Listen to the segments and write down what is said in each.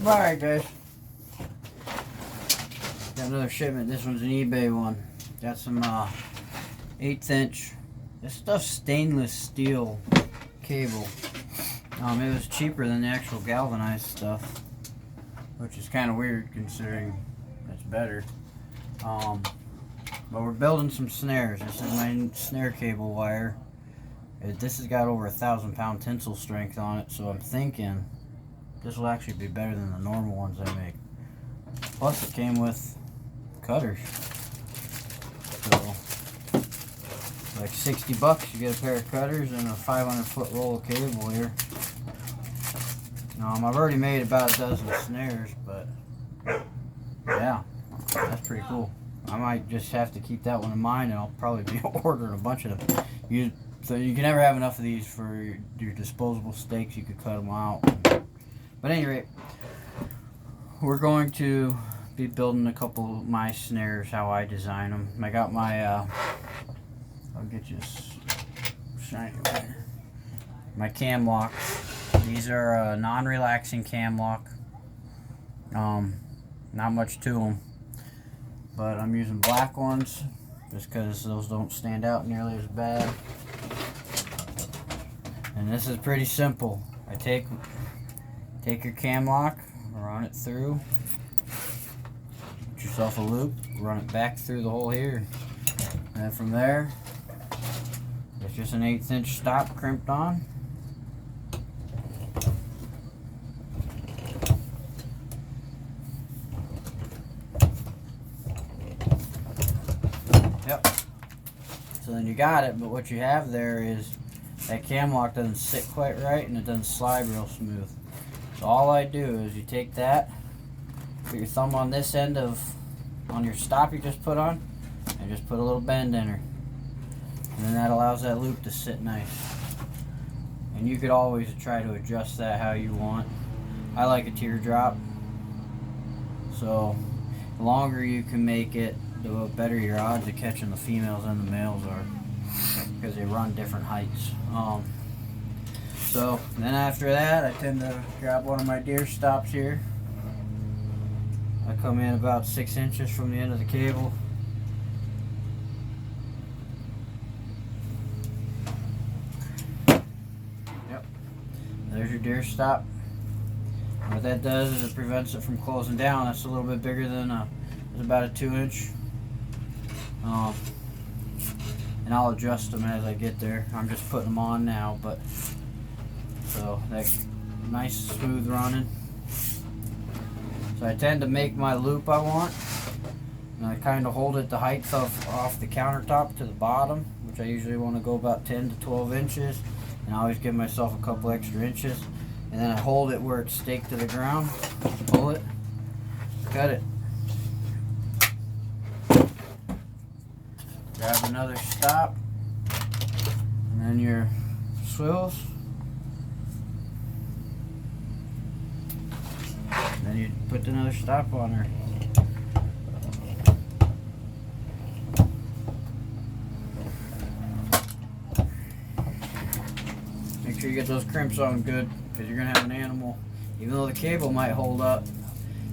Alright guys, got another shipment. This one's an eBay one. Got some 1/8 inch. This stuff's stainless steel cable. It was cheaper than the actual galvanized stuff, which is kind of weird considering it's better. But we're building some snares. This is my snare cable wire. This has got over 1,000-pound tensile strength on it, so I'm thinking this will actually be better than the normal ones I make. Plus it came with cutters. So like 60 bucks you get a pair of cutters and a 500-foot roll of cable here. I've already made about a dozen snares, but yeah, that's pretty cool. I might just have to keep that one in mind, and I'll probably be ordering a bunch of them. So you can never have enough of these for your disposable stakes. You could cut them out. But at any rate, we're going to be building a couple of my snares, how I design them. I got my, I'll get you a shiny one. My cam locks. These are non-relaxing cam lock. Not much to them, but I'm using black ones just because those don't stand out nearly as bad. And this is pretty simple. I take your cam lock, run it through, get yourself a loop, run it back through the hole here, and then from there, it's just an 1/8 inch stop crimped on. Yep. So then you got it, but what you have there is that cam lock doesn't sit quite right and it doesn't slide real smooth. So all I do is you take that, put your thumb on this end on your stop you just put on, and just put a little bend in her. And then that allows that loop to sit nice. And you could always try to adjust that how you want. I like a teardrop. So the longer you can make it, the better your odds of catching the females and the males are, because they run different heights. So then after that, I tend to grab one of my deer stops here. I come in about 6 inches from the end of the cable. Yep. There's your deer stop. What that does is it prevents it from closing down. That's a little bit bigger than it's about a 2 inch. And I'll adjust them as I get there. I'm just putting them on now, but so that nice smooth running. So I tend to make my loop I want, and I kind of hold it the height off the countertop to the bottom, which I usually want to go about 10 to 12 inches, and I always give myself a couple extra inches, and then I hold it where it's staked to the ground, pull it, cut it. Grab another stop, and then your swivels. And then you put another stop on her. Make sure you get those crimps on good, because you're going to have an animal. Even though the cable might hold up,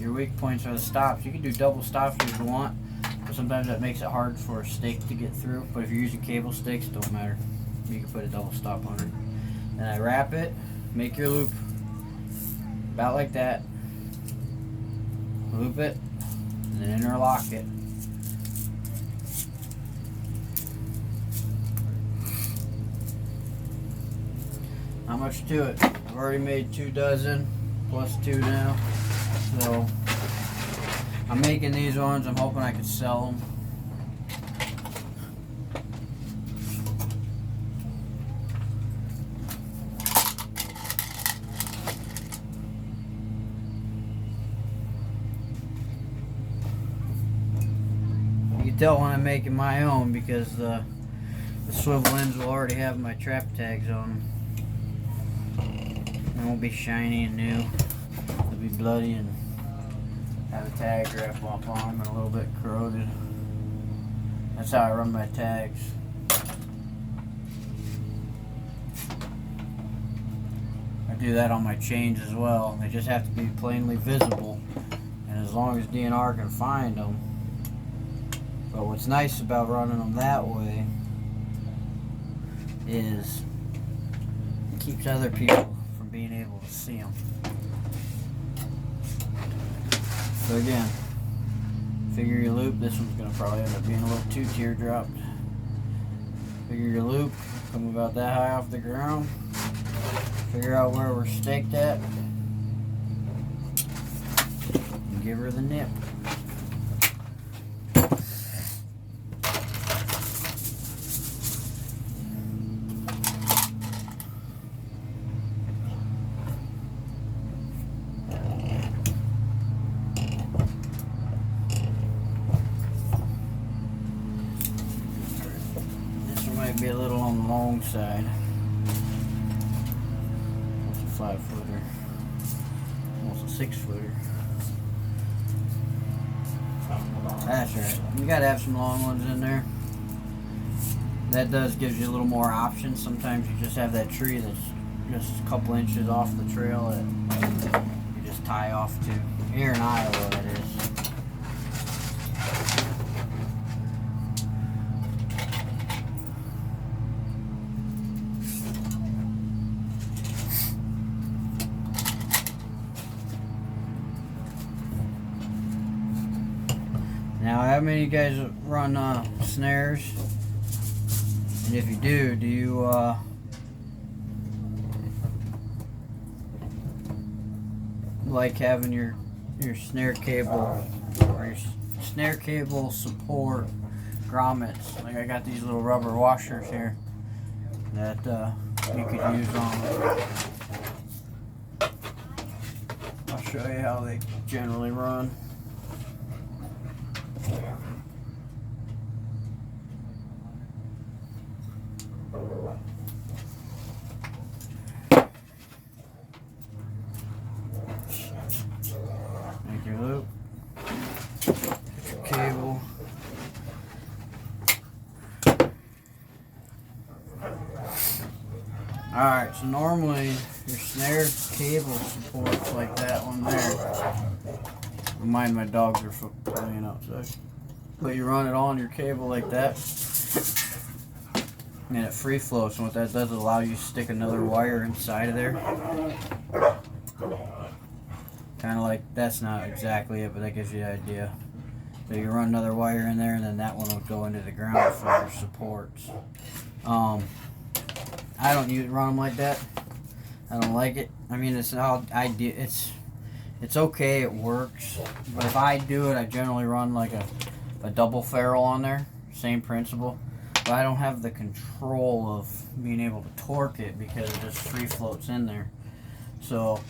your weak points are the stops. You can do double stops if you want. Sometimes that makes it hard for a stake to get through, but if you're using cable stakes, it don't matter. You can put a double stop on it. Then I wrap it, make your loop about like that, loop it, and then interlock it. Not much to it. I've already made 2 dozen, plus 2 now, so I'm making these ones. I'm hoping I could sell them. You can tell when I'm making my own because the swivel ends will already have my trap tags on them. They won't be shiny and new. They'll be bloody and have a tag wrap up on them and a little bit corroded. That's how I run my tags. I do that on my chains as well. They just have to be plainly visible, and as long as DNR can find them. But what's nice about running them that way is it keeps other people from being able to see them. So again, figure your loop. This one's going to probably end up being a little too teardropped. Figure your loop, come about that high off the ground. Figure out where we're staked at. And give her the nip. Be a little on the long side. Almost a 5-footer. Almost a 6-footer. That's right. You gotta have some long ones in there. That does gives you a little more options. Sometimes you just have that tree that's just a couple inches off the trail that you just tie off to. Here in Iowa, that is. Now, how many of you guys run snares? And if you do you like having your snare cable or your snare cable support grommets? Like I got these little rubber washers here that you could use on. I'll show you how they generally run. Make your loop, put your cable. Alright, so normally your snare cable supports like that one there. Mind my dogs are playing outside. But you run it on your cable like that, and it free flows. And what that does is allow you to stick another wire inside of there. Kind of like, that's not exactly it, but that gives you the idea. So you run another wire in there, and then that one will go into the ground for your supports. I don't run them like that. I don't like it. I mean, it's all idea. It's okay, it works. But if I do it, I generally run like a double ferrule on there. Same principle. But I don't have the control of being able to torque it because it just free floats in there. So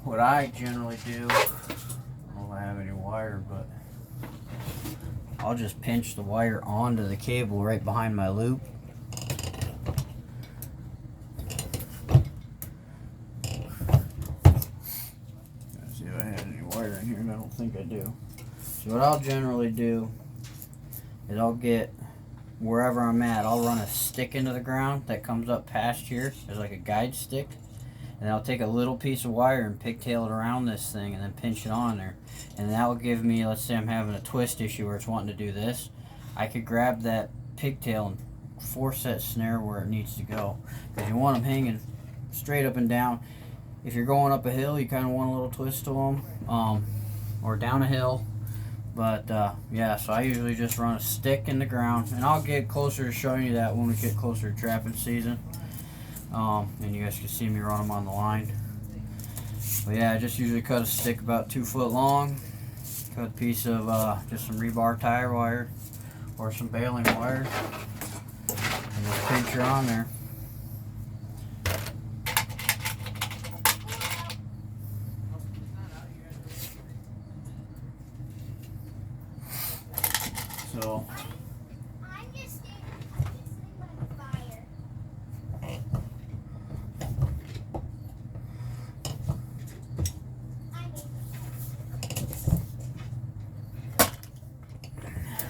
what I generally do, I don't know if I have any wire, but I'll just pinch the wire onto the cable right behind my loop. See if I had any wire in here, and I don't think I do. So what I'll generally do is I'll get wherever I'm at, I'll run a stick into the ground that comes up past here as like a guide stick, and I'll take a little piece of wire and pigtail it around this thing and then pinch it on there, and that will give me, let's say I'm having a twist issue where it's wanting to do this, I could grab that pigtail and force that snare where it needs to go, because you want them hanging straight up and down. If you're going up a hill, you kind of want a little twist to them, or down a hill. But yeah, so I usually just run a stick in the ground, and I'll get closer to showing you that when we get closer to trapping season, and you guys can see me run them on the line. But yeah, I just usually cut a stick about 2 foot long, cut a piece of just some rebar tire wire or some baling wire, and just pinch her on there. So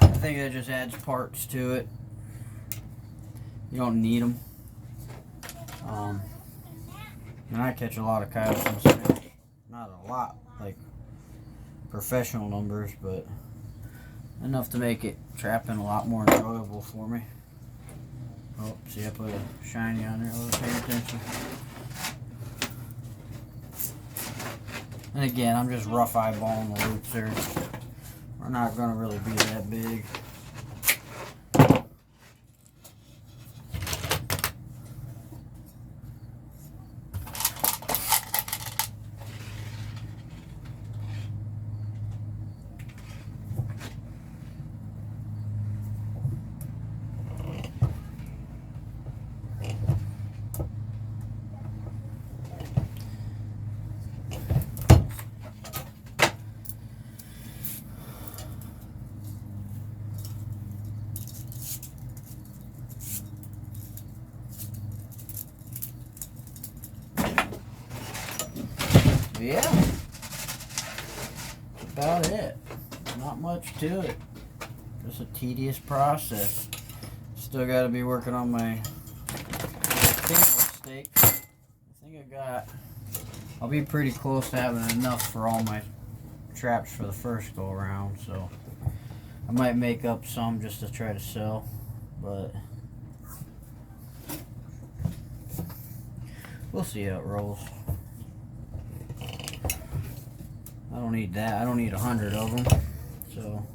I think that just adds parts to it. You don't need them. And I catch a lot of coyotes in snares. Not a lot, like professional numbers, but enough to make it trapping a lot more enjoyable for me. Oh, see, I put a shiny on there. I wasn't paying attention. And again, I'm just rough eyeballing the loops there. We're not going to really be that big. Yeah, that's about it. Not much to it. Just a tedious process. Still got to be working on my table steak. I think I'll be pretty close to having enough for all my traps for the first go around, so I might make up some just to try to sell, but we'll see how it rolls. I don't need that. I don't need 100 of them. So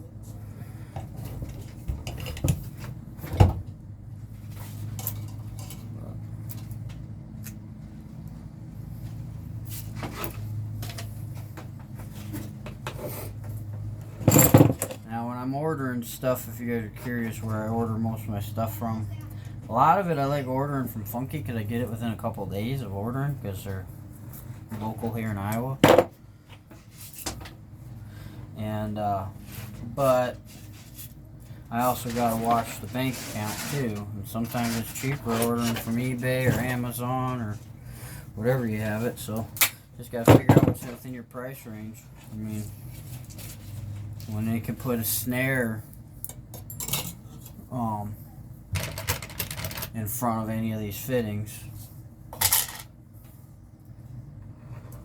now when I'm ordering stuff, if you guys are curious where I order most of my stuff from, a lot of it I like ordering from Funky because I get it within a couple of days of ordering because they're local here in Iowa. And but I also got to watch the bank account too, and sometimes it's cheaper ordering from eBay or Amazon or whatever you have it, so just got to figure out what's within your price range. I mean, when they can put a snare in front of any of these fittings,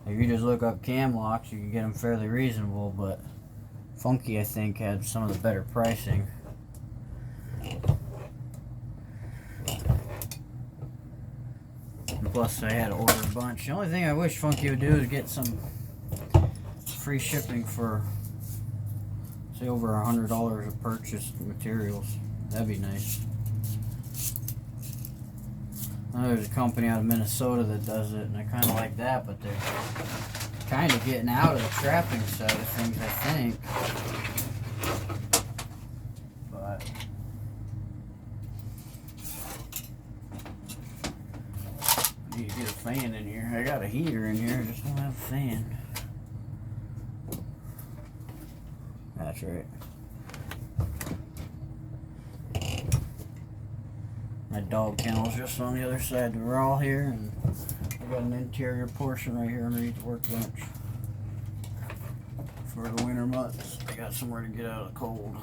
if you just look up cam locks, you can get them fairly reasonable, but Funky, I think, had some of the better pricing. And plus, I had to order a bunch. The only thing I wish Funky would do is get some free shipping for, say, over $100 of purchased materials. That'd be nice. I know there's a company out of Minnesota that does it, and I kind of like that, but they're kind of getting out of the trapping side of things, I think. But I need to get a fan in here. I got a heater in here, I just don't have a fan. That's right. My dog kennel's just on the other side of the wall here, and I got an interior portion right here underneath the workbench. For the winter months, I got somewhere to get out of the cold.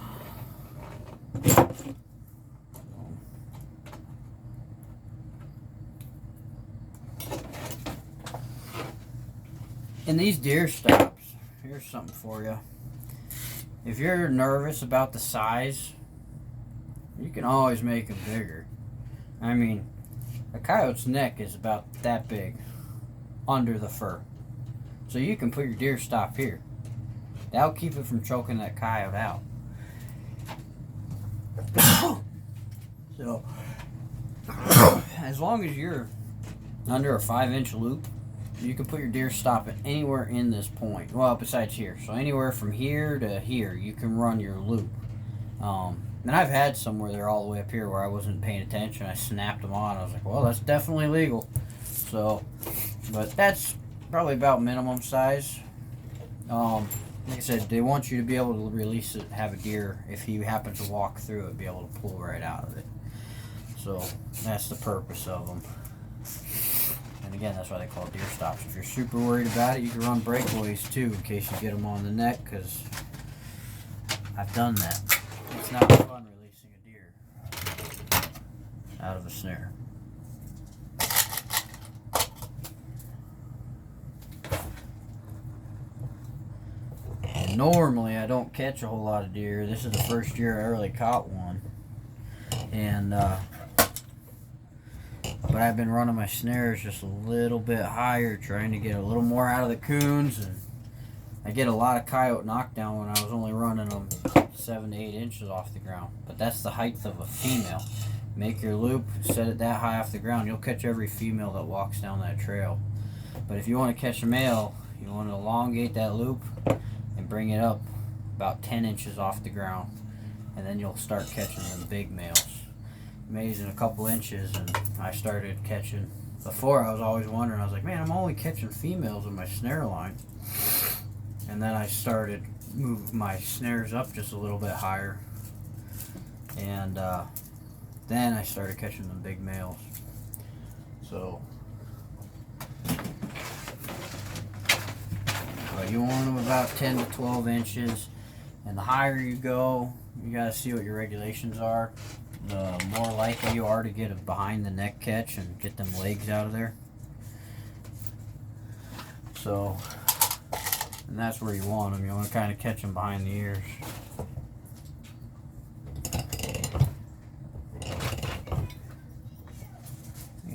In these deer stops, here's something for you. If you're nervous about the size, you can always make them bigger. I mean, a coyote's neck is about that big under the fur. So you can put your deer stop here. That'll keep it from choking that coyote out. So, as long as you're under a 5-inch loop, you can put your deer stop at anywhere in this point. Well, besides here. So anywhere from here to here, you can run your loop. And I've had some where they're all the way up here where I wasn't paying attention. I snapped them on. I was like, well, that's definitely legal. So, but that's probably about minimum size. Like I said, they want you to be able to release it, have a deer, if he happens to walk through it, be able to pull right out of it. So, that's the purpose of them. And again, that's why they call it deer stops. If you're super worried about it, you can run breakaways too in case you get them on the neck, because I've done that. It's not fun releasing a deer out of a snare. And normally I don't catch a whole lot of deer. This is the first year I really caught one. And but I've been running my snares just a little bit higher, trying to get a little more out of the coons. And I get a lot of coyote knockdown when I was only running them 7 to 8 inches off the ground. But that's the height of a female. Make your loop, set it that high off the ground, you'll catch every female that walks down that trail. But if you want to catch a male, you want to elongate that loop and bring it up about 10 inches off the ground, and then you'll start catching them big males. Amazing, a couple inches, and I started catching. Before I was always wondering, I was like, man, I'm only catching females with my snare line. And then I started moving my snares up just a little bit higher, and then I started catching them big males. So you want them about 10 to 12 inches, and the higher you go, you gotta see what your regulations are. The more likely you are to get a behind the neck catch and get them legs out of there. So, and that's where you want them. You want to kind of catch them behind the ears.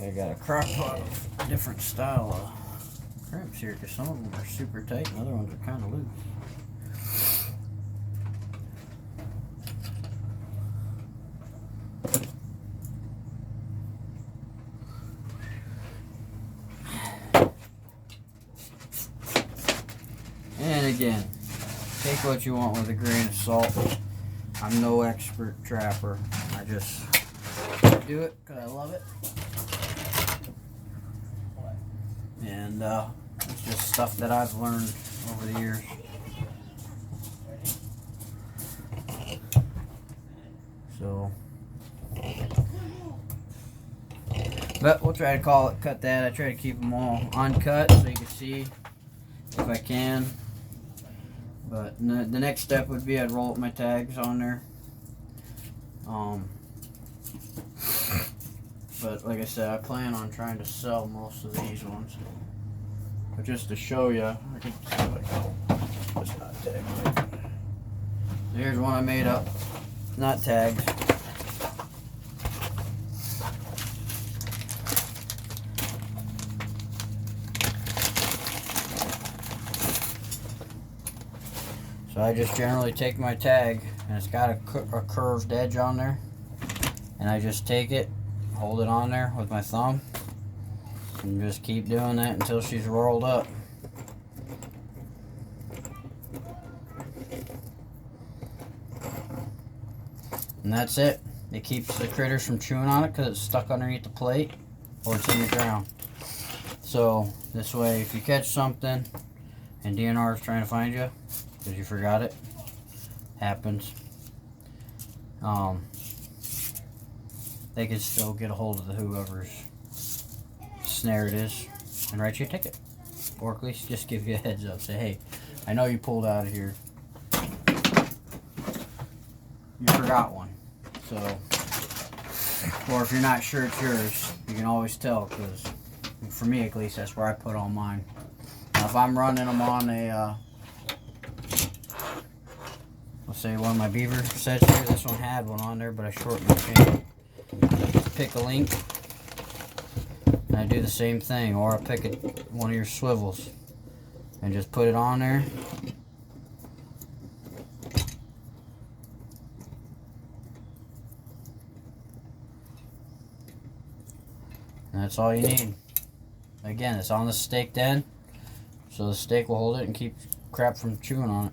I got a crock pot of different style of crimps here, because some of them are super tight and other ones are kind of loose. And again, take what you want with a grain of salt. I'm no expert trapper. I just do it because I love it. And it's just stuff that I've learned over the years. So, but we'll try to call it cut that. I try to keep them all uncut so you can see if I can. But the next step would be I'd roll up my tags on there. But like I said, I plan on trying to sell most of these ones. But just to show you, I can see if I can just not tag right. Here's one I made up, not tagged. So I just generally take my tag, and it's got a curved edge on there, and I just take it, hold it on there with my thumb, and just keep doing that until she's rolled up. And that's it. It keeps the critters from chewing on it because it's stuck underneath the plate or it's in the ground. So this way, if you catch something and DNR is trying to find you because you forgot it, happens, they can still get a hold of the whoever's snare it is and write you a ticket, or at least just give you a heads up, say, hey, I know you pulled out of here, you forgot one. So, or if you're not sure it's yours, you can always tell, because for me at least, that's where I put all mine. Now if I'm running them on a let's say one of my beaver sets here, this one had one on there, but I shortened the chain. I just pick a link, and I do the same thing, or I pick one of your swivels and just put it on there. And that's all you need. Again, it's on the staked end, so the stake will hold it and keep crap from chewing on it.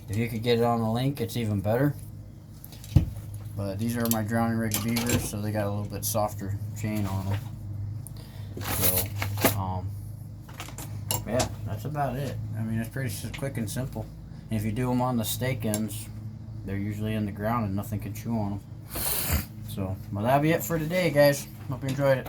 If you could get it on the link, it's even better. But these are my drowning rig beavers, so they got a little bit softer chain on them. So, yeah, that's about it. I mean, it's pretty quick and simple. And if you do them on the stake ends, they're usually in the ground and nothing can chew on them. So, well, that'll be it for today, guys. Hope you enjoyed it.